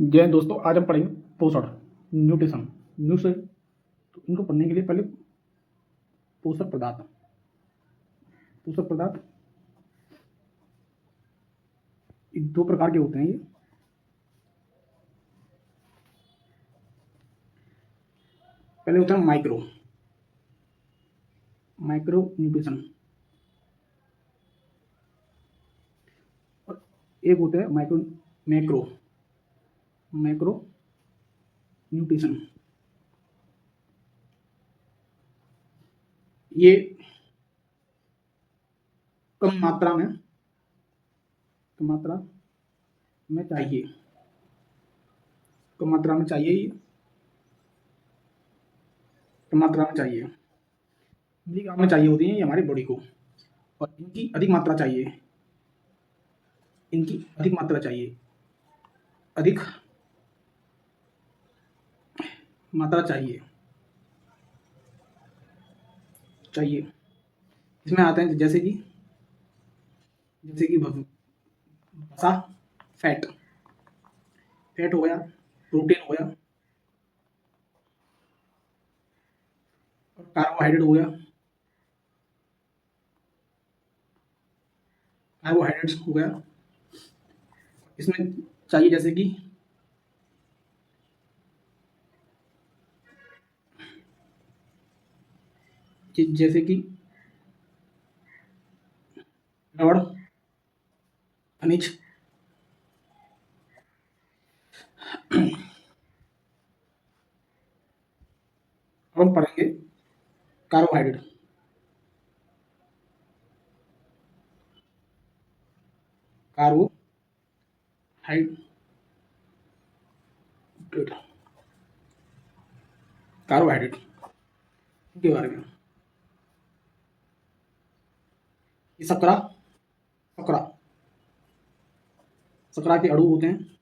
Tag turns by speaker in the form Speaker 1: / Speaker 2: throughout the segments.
Speaker 1: जय हिंद दोस्तों, आज हम पढ़ेंगे पोषण, न्यूट्रिशन, न्यूट्रिशन। तो इनको पढ़ने के लिए पहले पोषक पदार्थ, पोषक पदार्थ दो प्रकार के होते हैं। ये पहले होता है माइक्रो माइक्रो न्यूट्रिशन, और एक होता है मैक्रो मैक्रो न्यूट्रिशन। ये कम मात्रा में चाहिए, कम मात्रा में चाहिए, ये कम मात्रा में चाहिए, मिलीग्राम में चाहिए होती है ये हमारी बॉडी को, और इनकी अधिक मात्रा चाहिए, अधिक मात्रा चाहिए। इसमें आते हैं जैसे कि वसा, फैट हो गया, प्रोटीन हो गया, और कार्बोहाइड्रेट हो गया, इसमें चाहिए जैसे कि रबड़, खनिज, अब हम पढ़ेंगे कार्बोहाइड्रेट। कार्बोहाइड्रेट के बारे में, शकरा के अणु होते हैं।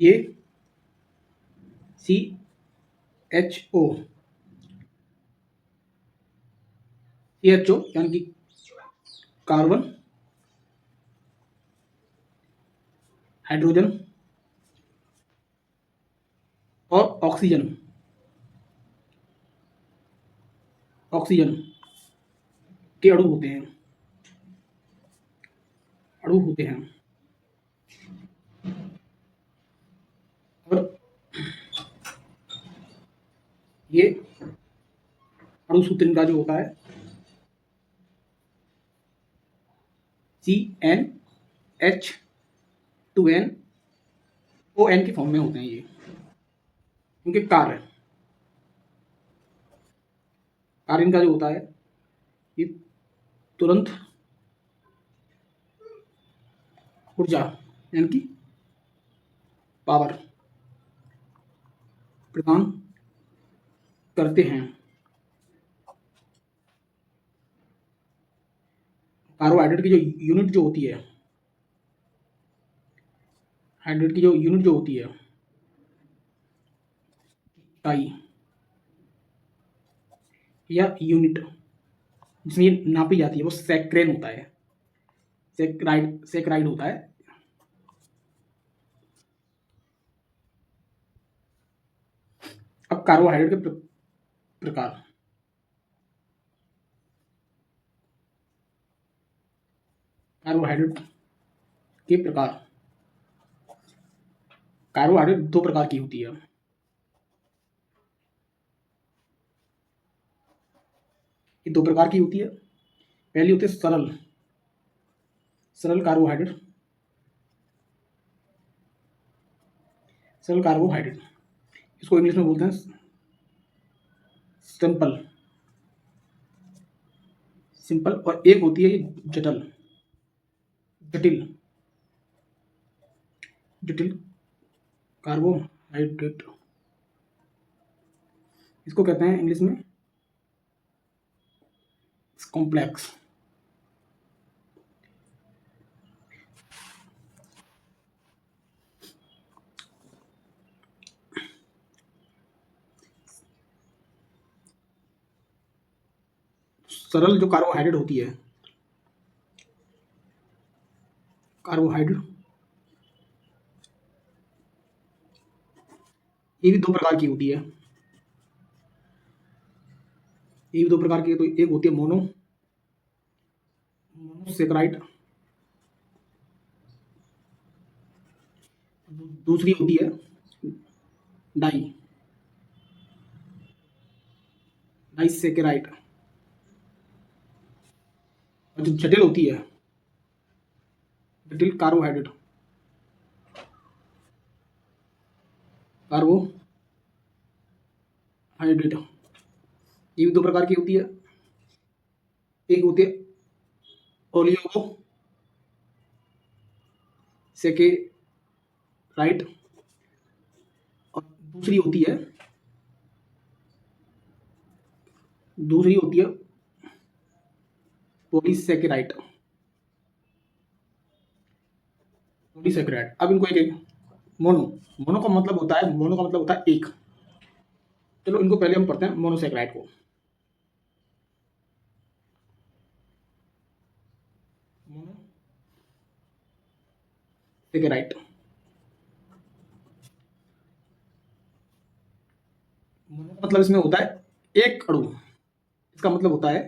Speaker 1: ये CHO यानी कि कार्बन, हाइड्रोजन और ऑक्सीजन के अणु होते हैं। और ये अणु सूत्र इनका जो होता है CnH2nOn के फॉर्म में होते हैं। ये इनके कार्य इनका जो होता है, ये तुरंत ऊर्जा यानी कि पावर प्रदान करते हैं। कार्बोहाइड्रेट की जो यूनिट जो होती है, इकाई या यूनिट जिसमें ये नापी जाती है, वो सैक्रेन होता है, सैकराइड होता है। अब कार्बोहाइड्रेट के प्रकार, कार्बोहाइड्रेट दो प्रकार की होती है। ये दो प्रकार की होती है। पहली होती है सरल कार्बोहाइड्रेट, इसको इंग्लिश में बोलते हैं सिंपल। और एक होती है जटिल कार्बोहाइड्रेट, इसको कहते हैं इंग्लिश में कॉम्प्लेक्स। सरल जो कार्बोहाइड्रेट होती है, कार्बोहाइड्रेट। ये भी दो प्रकार की होती है, ये भी दो प्रकार की है। तो एक होती है मोनोसेकेराइड, दूसरी होती है डाई डाइसेकेराइड। और जो जटिल होती है, जटिल कार्बोहाइड्रेट, कार्बोहाइड्रेट, ये भी दो प्रकार की होती है। एक होती है ओलिगो सेकेराइड और दूसरी होती है पॉलीसेकेराइड। अब इनको एक एक मोनो का मतलब होता है एक। चलो इनको पहले हम पढ़ते हैं मोनोसेकेराइड को। मोनोसेकेराइड मतलब इसमें होता है एक अणु। इसका मतलब होता है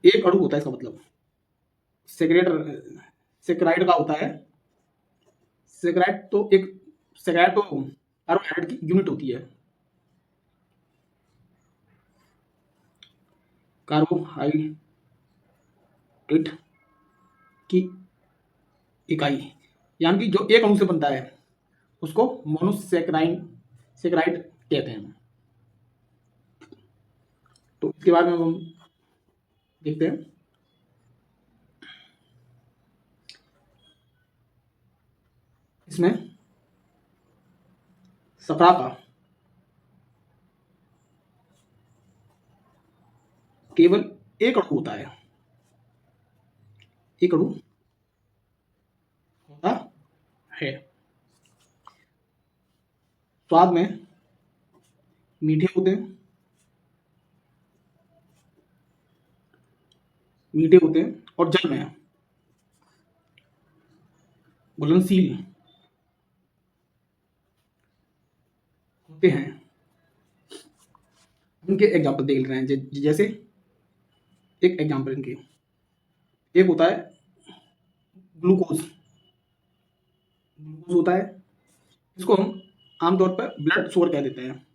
Speaker 1: एक अणु होता है, इसका मतलब सेकेराइड का होता है। सेकेराइड तो कार्बोहाइड्रेट की यूनिट होती है। कार्बोहाइड्रेट की इकाई, यानी कि जो एक अणु से बनता है उसको सेकेराइड कहते हैं। तो इसके बारे में हम देखते हैं। इसमें सकरा का केवल एक अणु होता है, एक अणु होता है। स्वाद में मीठे होते हैं, और जल में घुलनशील होते हैं। इनके एग्जाम्पल देख रहे हैं, जैसे एक एग्जाम्पल इनके, एक होता है ग्लूकोज होता है। इसको हम आमतौर पर ब्लड शुगर कह देते हैं,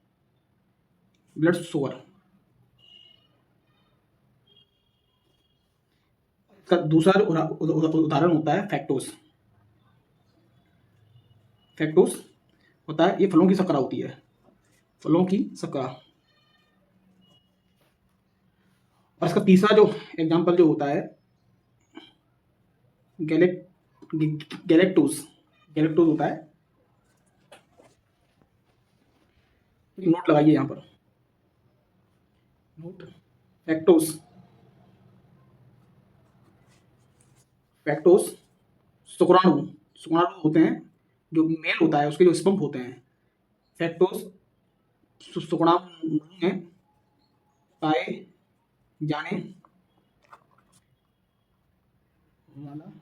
Speaker 1: ब्लड शुगर। इसका दूसरा उदाहरण होता है फैक्टोस होता है, ये फलों की शर्करा होती है, फलों की शर्करा। और इसका तीसरा जो एग्जाम्पल जो होता है गैलेक्टोज होता है। नोट लगाइए यहां पर, नोट फैक्टोस शुक्राणु होते हैं, जो मेल होता है उसके जो स्तंभ होते हैं, फैक्टोस शुक्राणु में पाए जाने वाला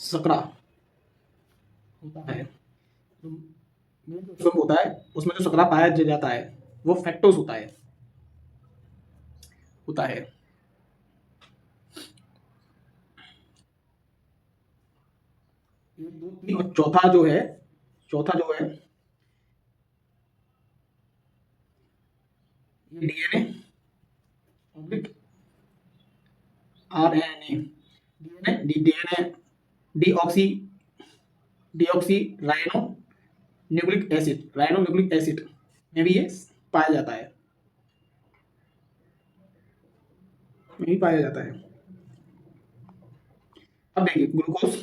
Speaker 1: शकरा होता है। जो स्तंभ होता है उसमें जो शकरा पाया जाता है वो फैक्टोस होता है। और चौथा जो है DNA RNA, DNA deoxy rhino nucleic acid में भी ये पाया जाता है, अब देखिए ग्लूकोज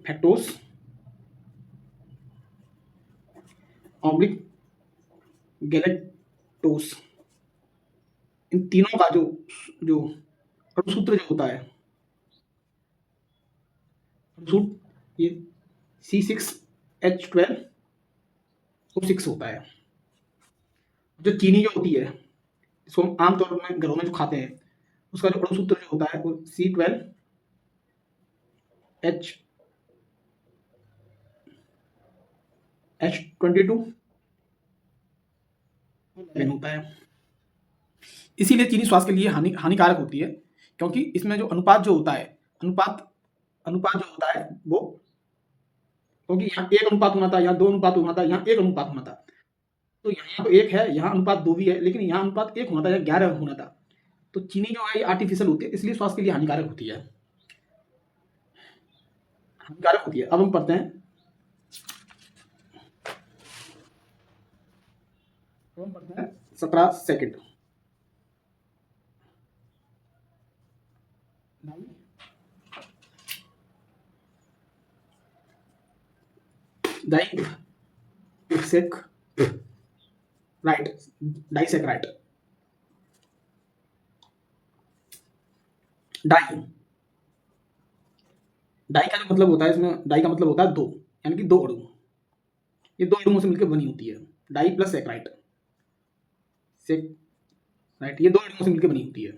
Speaker 1: फैक्टोस गैलेक्टोस, इन तीनों का जो अणुसूत्र जो होता है, ये C6H12O6 होता है। जो चीनी जो होती है इसको हम आमतौर में घरों में जो खाते हैं, उसका जो अणु सूत्र जो होता है वो C12H22 होता है। इसीलिए चीनी स्वास्थ्य के लिए हानिकारक होती है, क्योंकि इसमें जो अनुपात जो होता है, अनुपात अनुपात जो होता है वो, क्योंकि यहाँ 1 अनुपात होना था, यहाँ 2 अनुपात होना था, यहाँ 1 अनुपात होना था। तो यहाँ तो 1 है, यहाँ अनुपात 2 भी है, लेकिन यहाँ अनुपात 1 होना था, यहाँ 11 होना था। तो चीनी जो है ये आर्टिफिशियल होती है, इसलिए स्वास्थ्य के लिए हानिकारक होती है, हानिकारक होती है। अब हम पढ़ते हैं, अब हम पढ़ते हैं 17 second. Dissect right, dissect right. डाई, डाई का जो मतलब होता है, इसमें डाई का मतलब होता है 2, यानी कि 2 अणु, ये 2 अणुओं से मिलकर बनी होती है। डाई प्लस सेक्राइट, राइट, ये 2 अणुओं से मिलकर बनी होती है।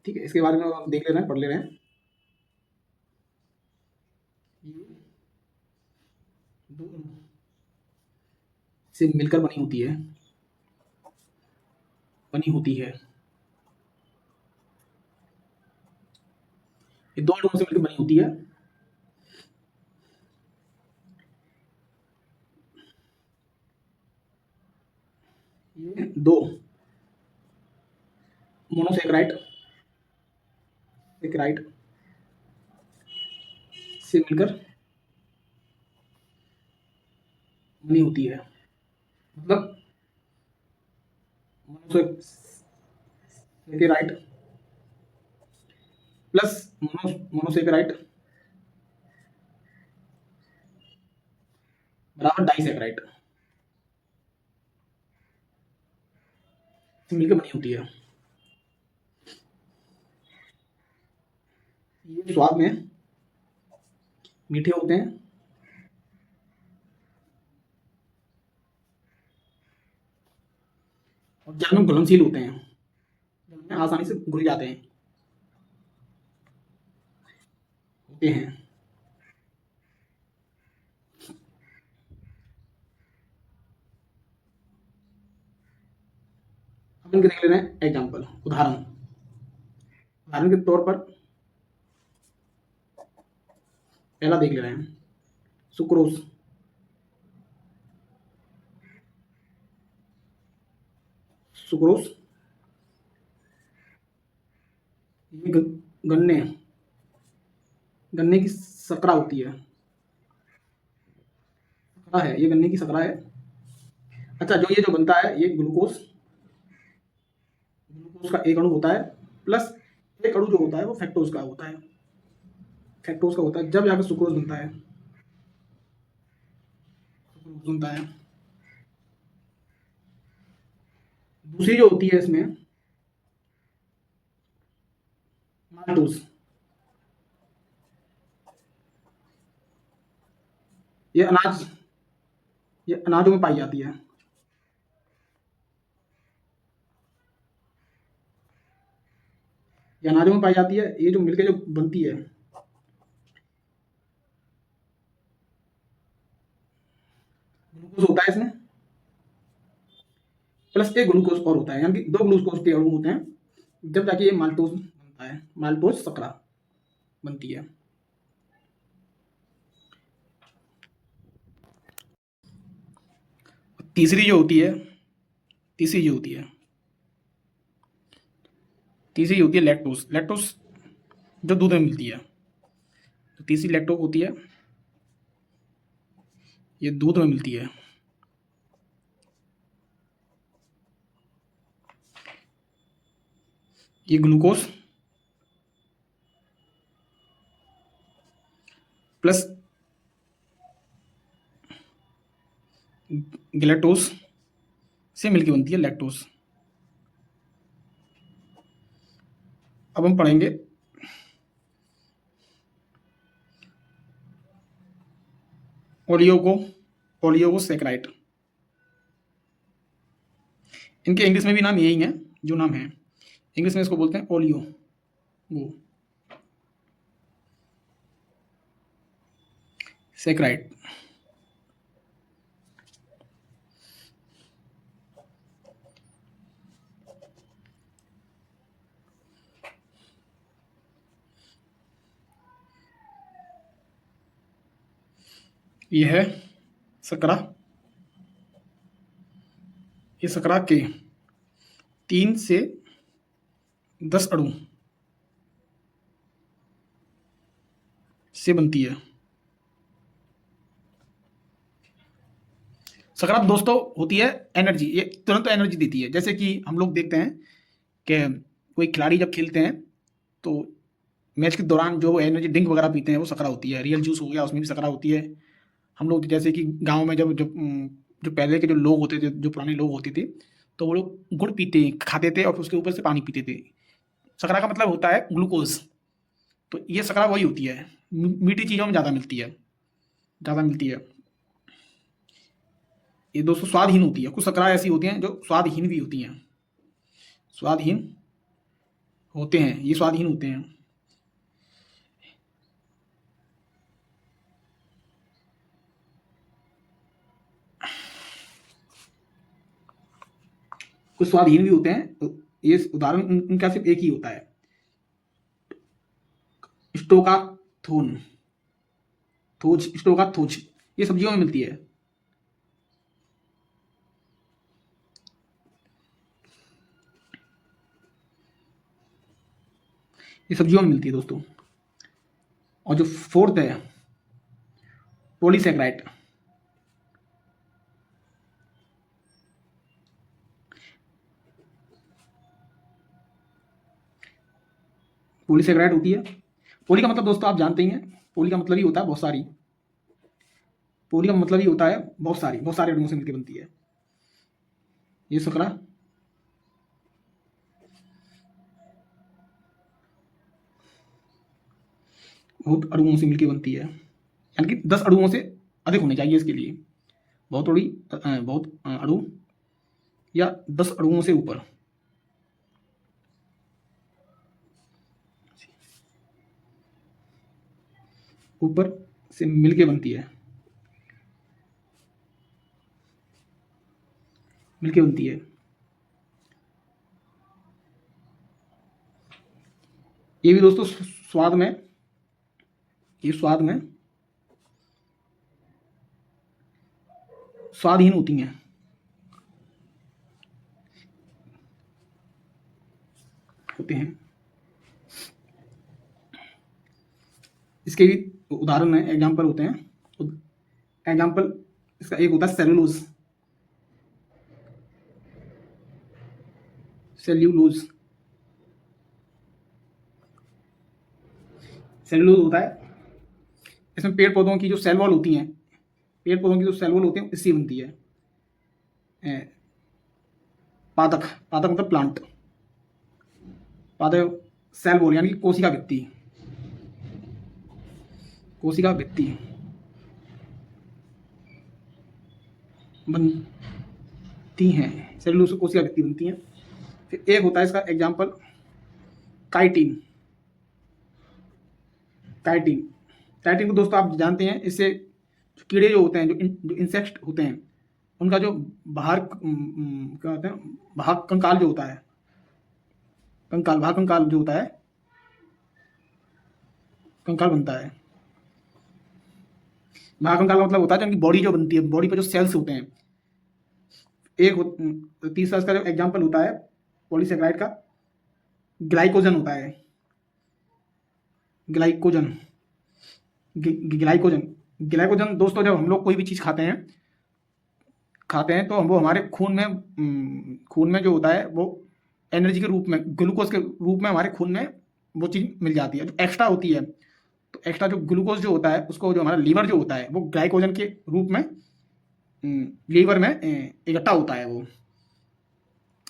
Speaker 1: ठीक है, इसके बारे में आप देख ले रहे हैं, पढ़ ले रहे हैं। ये 2 अणु से मिलकर बनी होती है, बनी होती है। ये 2 अणुओं से मिलकर बनी होती है। ये 2 मोनोसेक्राइड सेक्राइड से मिलकर बनी होती है। मतलब मोनोसेक्राइड प्लस मोनोसेक्राइड बराबर डाइसेक्राइड से मिलकर बनी होती है। ये स्वाद में मीठे होते हैं और जल में घुलनशील होते हैं, जल में आसानी से घुल जाते हैं, होते हैं। अब इनके देख ले रहे हैं एग्जाम्पल, उदाहरण के तौर पर पहला देख ले रहे हैं, सुक्रोज। सुक्रोज ये गन्ने गन्ने की शकरा होती है, शकरा है, ये गन्ने की शकरा है। अच्छा, जो ये जो बनता है ये ग्लूकोज का एक अणु होता है, प्लस एक अणु जो होता है वो फ्रक्टोज का होता है, फ्रक्टोज का होता है। जब यहाँ पे सुक्रोज बनता है, सुक्रोज बनता है। दूसरी जो होती है इसमें माल्टोज, ये अनाजों में पाई जाती है। ये अनाजों में पाई जाती है, ये जो मिलके जो बनती है, ग्लूकोज होता है इसमें, प्लस एक ग्लूकोज और होता है, यानी कि 2 ग्लूकोज के अणु होते हैं। जब जाके ये माल्टोज बनता है, माल्टोज शकरा बनती है। तीसरी जो होती है तीसरी जो होती है तीसरी होती है लैक्टोज। लैक्टोज जो दूध में मिलती है, तो तीसरी लैक्टोज होती है, ये दूध में मिलती है। ये ग्लूकोज प्लस गैलेक्टोज से मिलकर बनती है लैक्टोज। अब हम पढ़ेंगे ओलिगोसैकेराइड। इनके इंग्लिश में भी नाम यही है, जो नाम है, इंग्लिश में इसको बोलते हैं ओलियो। वो सैकराइड। ये है शकरा। ये शकरा के 3 से 10 अणु से बनती है। शकरा दोस्तों होती है एनर्जी, ये तुरंत एनर्जी देती है। जैसे कि हम लोग देखते हैं कि कोई खिलाड़ी जब खेलते हैं तो मैच के दौरान जो एनर्जी ड्रिंक वगैरह पीते हैं वो शकरा होती है। रियल जूस हो गया, उसमें भी शकरा होती है। हम लोग जैसे कि गांव में जब जब जो पहले के जो लोग होते थे, जो पुराने लोग होते थे, तो वो लोग गुड़ पीते खाते थे और उसके ऊपर से पानी पीते थे। शकरा का मतलब होता है ग्लूकोज। तो ये शकरा वही होती है, मीठी चीज़ों में ज़्यादा मिलती है, ज़्यादा मिलती है। ये दोस्तों स्वादहीन होती है। कुछ शकरा ऐसी होती हैं जो स्वादहीन भी होती हैं, स्वादहीन होते हैं, ये स्वादहीन होते हैं। कुछ स्वादहीन भी होते हैं। तो ये उदाहरण उनका सिर्फ एक ही होता है, स्टोकाथोन, थोज, स्टोकाथोज। ये सब्जियों में मिलती है। ये सब्जियों में मिलती है दोस्तों। और जो फोर्थ है पॉलीसैकेराइड। पॉलीसैकेराइड होती है। पोली का मतलब दोस्तों आप जानते ही हैं, पोली का मतलब ही होता है बहुत सारी। पोली का मतलब ही होता है बहुत सारी, बहुत सारे अणुओं से मिलकर बनती है ये शकरा। बहुत अणुओं से मिलकर बनती है, यानी कि 10 अणुओं से अधिक होने चाहिए इसके लिए। बहुत अणु या 10 अणुओं से ऊपर। ऊपर से मिलके बनती है, मिलके बनती है। ये भी दोस्तों स्वाद में, ये स्वाद में स्वादहीन होती हैं। होते हैं। इसके भी उदाहरण है, एग्जाम्पल होते हैं। एग्जाम्पल इसका एक होता है सेलुलोज। सेल्यूलोज, सेलुलोज होता है। इसमें पेड़ पौधों की जो सेल वॉल होती हैं, पेड़ पौधों की जो सेल वॉल होती हैं इससे बनती है। पादप, पादप मतलब प्लांट। पादप सेल वॉल यानी कोशिका भित्ति, कोशिका भित्ति बनती हैं। सेलुलोज से कोशिका भित्ति बनती हैं। फिर एक होता है इसका एग्जाम्पल काइटिन। काइटिन, काइटिन को दोस्तों आप जानते हैं, इससे कीड़े जो होते हैं, जो इंसेक्ट होते हैं, उनका जो बाहर क्या होता है, भाग कंकाल जो होता है, कंकाल, भाग कंकाल जो होता है, कंकाल बनता है। भाग कंकाल का मतलब होता है जो उनकी बॉडी जो बनती है, बॉडी पर जो सेल्स होते हैं। तीसरा इसका जो एग्जाम्पल होता है पॉलीसेकेराइड का, ग्लाइकोजन होता है। ग्लाइकोजन, ग्लाइकोजन, ग्लाइकोजन दोस्तों जब हम लोग कोई भी चीज़ खाते हैं तो वो हमारे खून में जो होता है वो एनर्जी के रूप में, ग्लूकोज के रूप में हमारे खून में वो चीज़ मिल जाती है। जो एक्स्ट्रा होती है, तो एक्स्ट्रा जो ग्लूकोज जो होता है उसको जो हमारा लीवर जो होता है वो ग्लाइकोजन के रूप में लीवर में इकट्ठा होता है। वो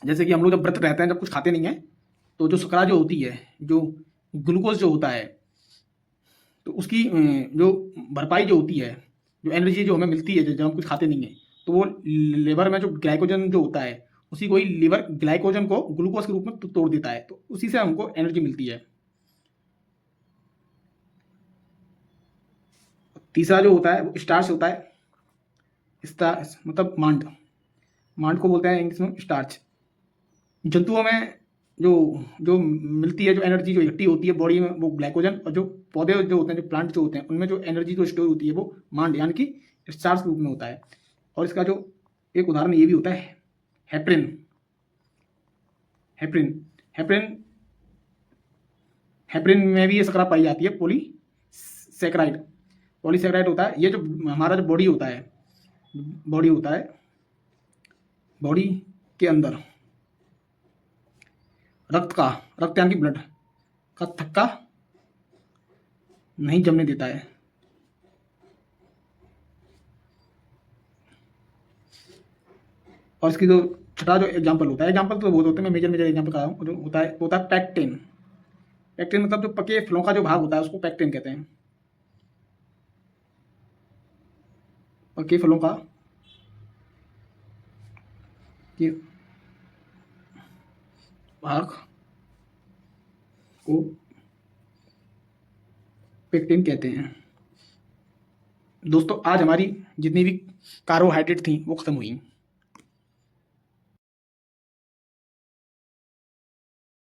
Speaker 1: जैसे कि हम लोग जब व्रत रहते हैं, जब कुछ खाते नहीं हैं, तो जो शकरा जो होती है, जो ग्लूकोज जो होता है, तो उसकी जो भरपाई जो होती है, जो एनर्जी जो हमें मिलती है जब हम कुछ खाते नहीं हैं, तो वो लीवर में जो ग्लाइकोजन जो होता है उसी को ही लीवर ग्लाइकोजन को ग्लूकोज के रूप में तोड़ देता है, तो उसी से हमको एनर्जी मिलती है। तीसरा जो होता है वो स्टार्च होता है। स्टार्च मतलब मांड, मांड को बोलते हैं इंग्लिश में स्टार्च। जंतुओं में जो जो मिलती है, जो एनर्जी जो इकट्ठी होती है बॉडी में, वो ग्लाइकोजन, और जो पौधे जो होते हैं, जो प्लांट जो होते हैं, उनमें जो एनर्जी जो स्टोर होती है वो मांड यानी कि स्टार्च के रूप में होता है। और इसका जो एक उदाहरण ये भी होता है हेपरिन। हेपरिन हेपरिन हेपरिन में भी ये शर्करा पाई जाती है, पॉलीसैकेराइड। पॉलीसैकेराइड होता है ये जो हमारा जो बॉडी होता है, बॉडी के अंदर रक्त यानी कि ब्लड का थक्का नहीं जमने देता है। और इसकी जो छठा जो एग्जाम्पल होता है, एग्जाम्पल तो बहुत होते हैं, मैं मेजर एग्जाम्पल कर रहा हूँ, जो होता है पैक्टेन। पैक्टेन मतलब जो पके फलों का जो भाग होता है उसको पैक्टेन कहते हैं। पके फलों का ये भाग को पेक्टिन कहते हैं। दोस्तों आज हमारी जितनी भी कार्बोहाइड्रेट थी वो खत्म हुई।